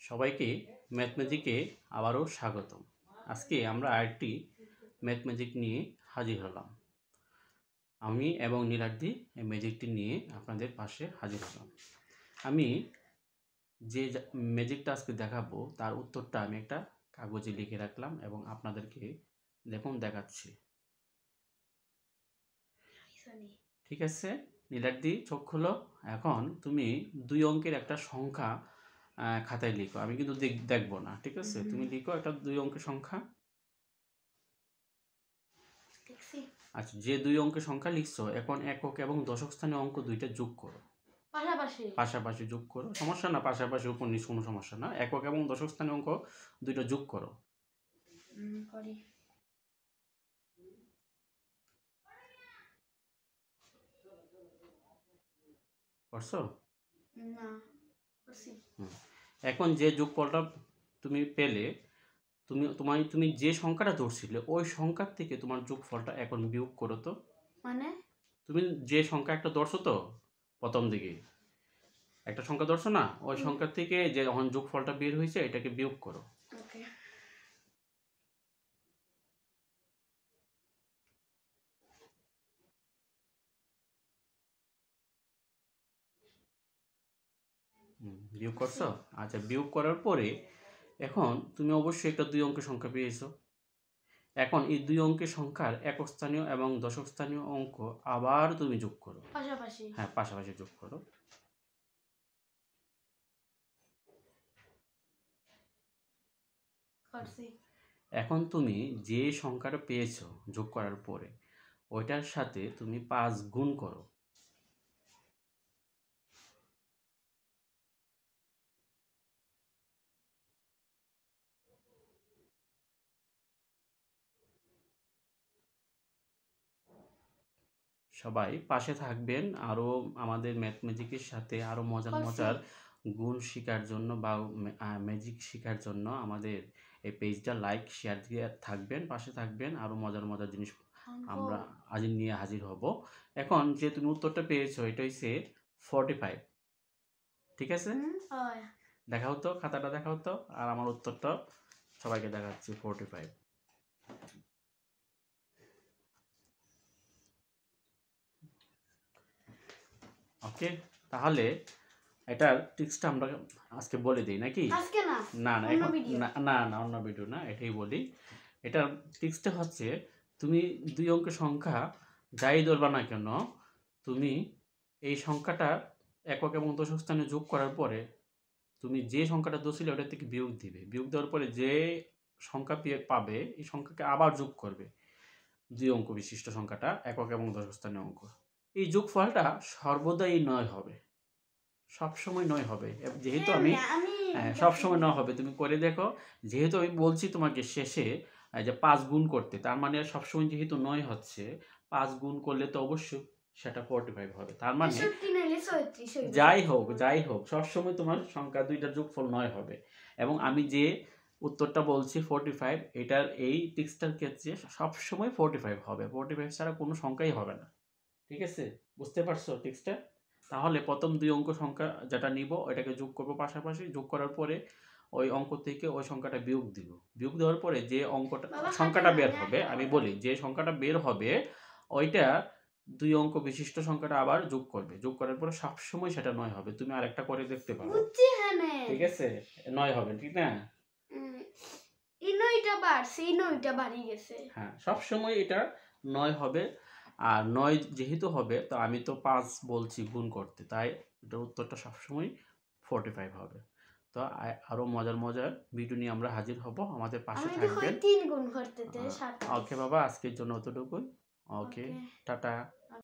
সবাইকে ম্যাথমেটিকে আবারও স্বাগতম। আজকে আমরা আরেকটি ম্যাথমেটিক নিয়ে হাজির হলাম। আমি এবং নীলাদ্রি এই ম্যাজিকটি নিয়ে আপনাদের পাশে হাজির হলাম। আমি যে ম্যাজিকটা আজকে দেখাবো তার উত্তরটা আমি একটা কাগজে লিখে রাখলাম এবং আপনাদেরকে দেখুন দেখাচ্ছি। ঠিক আছে, নীলাদ্রি চোখ খোলো। এখন তুমি 2 অঙ্কের একটা সংখ্যা খাতায় লিখো। আমি কিন্তু দেখবো না, ঠিক আছে? তুমি লিখো একটা 2 অঙ্কের সংখ্যা। আচ্ছা, যে 2 অঙ্কের সংখ্যা লিখছো, এখন একক এবং দশক স্থানীয় অঙ্ক দুইটা যোগ করো। পাশাপাশি যোগ করো, সমস্যা না। পাশাপাশি উপর নিচ কোনো সমস্যা না। একক এবং দশক স্থানীয় অঙ্ক দুইটা যোগ করো। করছো? না, করছি। এখন যে যোগফলটা তুমি পেলে, তুমি যে সংখ্যাটা ধরছিলে ওই সংখ্যার থেকে তোমার যোগফলটা এখন বিয়োগ করো তো। মানে তুমি যে সংখ্যা একটা ধরছো তো, প্রথম দিকে একটা সংখ্যা ধরছো না, ওই সংখ্যা থেকে যে যখন যোগফলটা বের হয়েছে এটাকে বিয়োগ করো। ওকে। বিয়োগ করছো? আচ্ছা, বিয়োগ করার পরে এখন তুমি অবশ্যই একটা 2 অঙ্কের সংখ্যা পেয়েছো। এখন এই 2 অঙ্কের সংখ্যার একক স্থানীয় এবং দশক স্থানীয় অঙ্ক আবার তুমি যোগ করো। পাশাপাশি। হ্যাঁ, পাশাপাশি যোগ করো। করছি। এখন তুমি যে সংখ্যাটা পেয়েছো যোগ করার পরে ওইটার সাথে তুমি 5 গুণ করো। সবাই পাশে থাকবেন। আরও আমাদের ম্যাথমেটিকের সাথে আরও মজার মজার গুণ শেখার জন্য বা ম্যাজিক শেখার জন্য আমাদের এই পেজটা লাইক শেয়ার দিয়ে থাকবেন, পাশে থাকবেন। আরও মজার মজার জিনিস আমরা আজ নিয়ে হাজির হব। এখন যে তুমি উত্তরটা পেয়েছো এটা হচ্ছে 45, ঠিক আছে? দেখাও তো, খাতাটা দেখাও তো। আর আমার উত্তরটা সবাইকে দেখাচ্ছি, 45। ওকে, তাহলে এটার ট্রিক্সটা আমরা আজকে বলে দিই নাকি? আজকে না, না না, অন্য এখন ভিডিও। না না, অন্য ভিডিও না, এটাই বলি। এটার ট্রিক্সটা হচ্ছে, তুমি 2 অঙ্কের সংখ্যা যাই ধরবা না কেন, তুমি এই সংখ্যাটা একক এবং দশক স্থানে যোগ করার পরে তুমি যে সংখ্যাটা ধরছিলে ওটা থেকে বিয়োগ দিবে। বিয়োগ দেওয়ার পরে যে সংখ্যা পাবে এই সংখ্যাকে আবার যোগ করবে। 2 অঙ্ক বিশিষ্ট সংখ্যাটা একক এবং দশক স্থানীয় অঙ্ক। এই যোগফলটা সর্বদাই 9 হবে, সবসময় 9 হবে। যেহেতু আমি সবসময় 9 হবে, তুমি করে দেখো। যেহেতু আমি বলছি তোমাকে শেষে যে 5 গুণ করতে, তার মানে সবসময় যেহেতু 9 হচ্ছে, 5 গুণ করলে তো অবশ্যই সেটা 45 হবে। তার মানে যাই হোক সবসময় তোমার সংখ্যা দুইটার যোগফল 9 হবে। এবং আমি যে উত্তরটা বলছি 45, এটার এই ট্রিক্সটার ক্ষেত্রে সবসময় 45 হবে। 45 ছাড়া কোনো সংখ্যাই হবে না, ঠিক আছে? বুঝতে পারছো ট্রিক্সটা? তাহলে প্রথম 2 অঙ্ক সংখ্যা যেটা নিব ওইটাকে যোগ করব পাশাপাশি। যোগ করার পরে ওই অঙ্ক থেকে ওই সংখ্যাটা বিয়োগ দিব। বিয়োগ দেওয়ার পরে যে সংখ্যাটা বের হবে, আমি বলি যে সংখ্যাটা বের হবে ওইটা 2 অঙ্ক বিশিষ্ট সংখ্যাটা আবার যোগ করবে। যোগ করার পরে সবসময় সেটা 9 হবে। তুমি আরেকটা করে দেখতে পারো, ঠিক আছে? 9 হবে, ঠিক না? হ্যাঁ, সবসময় এটা 9 হবে। আর 9 যেহেতু হবে, তো আমি তো 5 বলছি গুণ করতে, তাই এটার উত্তরটা সবসময় 45 হবে। তো আরও মজার মজার ভিডিও নিয়ে আমরা হাজির হব। আমাদের পাশে থাকবেন। ওকে বাবা, আজকের জন্য অতটুকুই। ওকে, টাটা।